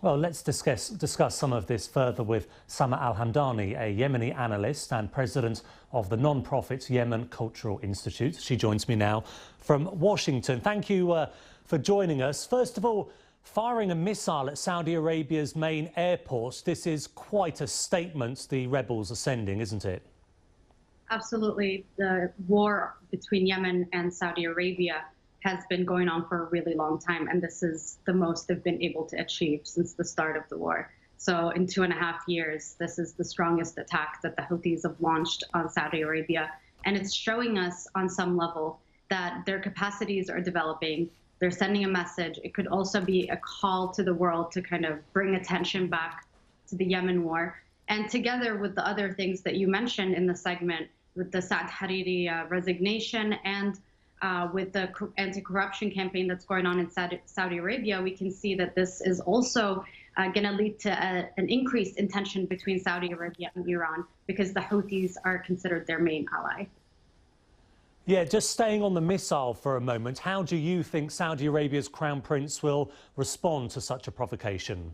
Well, let's discuss some of this further with Sama Al-Hamdani, a Yemeni analyst and president of the non-profit Yemen Cultural Institute. She joins me now from Washington. Thank you for joining us. First of all, firing a missile at Saudi Arabia's main airport, this is quite a statement the rebels are sending, isn't it? Absolutely. The war between Yemen and Saudi Arabia has been going on for a really long time, and this is the most they've been able to achieve since the start of the war. So in 2.5 years, this is the strongest attack that the Houthis have launched on Saudi Arabia. And it's showing us on some level that their capacities are developing. They're sending a message. It could also be a call to the world to kind of bring attention back to the Yemen war. And together with the other things that you mentioned in the segment, with the Saad Hariri resignation and with the anti-corruption campaign that's going on in Saudi Arabia, we can see that this is also going to lead to an increase in tension between Saudi Arabia and Iran, because the Houthis are considered their main ally. Yeah, just staying on the missile for a moment, how do you think Saudi Arabia's Crown Prince will respond to such a provocation?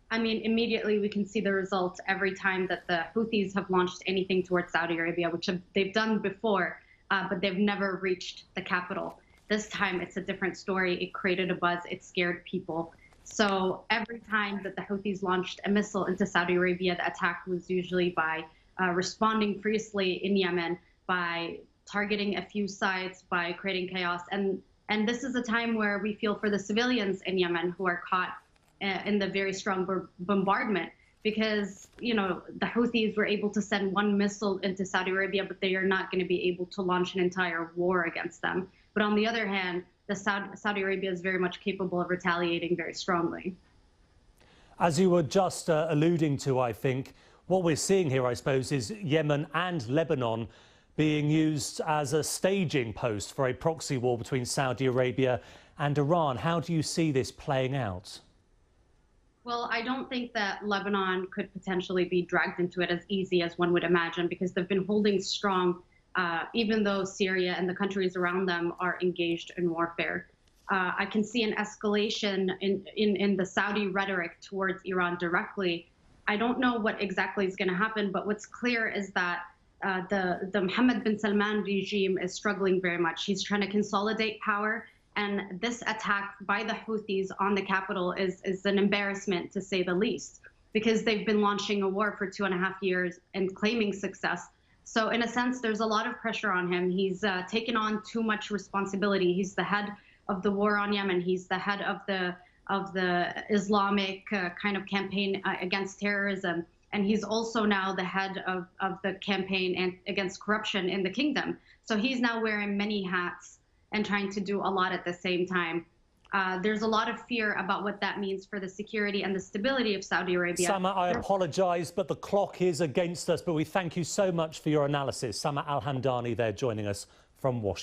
I mean, immediately we can see the results every time that the Houthis have launched anything towards Saudi Arabia, which they've done before, but they've never reached the capital. This time it's a different story. It created a buzz. It scared people. So every time that the Houthis launched a missile into Saudi Arabia, the attack was usually by responding fiercely in Yemen, by targeting a few sites, by creating chaos. And this is a time where we feel for the civilians in Yemen who are caught in the very strong bombardment, because, you know, the Houthis were able to send one missile into Saudi Arabia, but they are not going to be able to launch an entire war against them. But on the other hand, Saudi Arabia is very much capable of retaliating very strongly. As you were just alluding to, I think, what we're seeing here, I suppose, is Yemen and Lebanon being used as a staging post for a proxy war between Saudi Arabia and Iran. How do you see this playing out? Well, I don't think that Lebanon could potentially be dragged into it as easy as one would imagine, because they've been holding strong, even though Syria and the countries around them are engaged in warfare. I can see an escalation in the Saudi rhetoric towards Iran directly. I don't know what exactly is going to happen, but what's clear is that the Mohammed bin Salman regime is struggling very much. He's trying to consolidate power. And this attack by the Houthis on the capital is an embarrassment, to say the least, because they've been launching a war for 2.5 years and claiming success. So in a sense, there's a lot of pressure on him. He's taken on too much responsibility. He's the head of the war on Yemen. He's the head of the Islamic kind of campaign against terrorism. And he's also now the head of the campaign against corruption in the kingdom. So he's now wearing many hats and trying to do a lot at the same time. There's a lot of fear about what that means for the security and the stability of Saudi Arabia. Sama, I apologise, but the clock is against us, but we thank you so much for your analysis. Sama Al-Hamdani there joining us from Washington.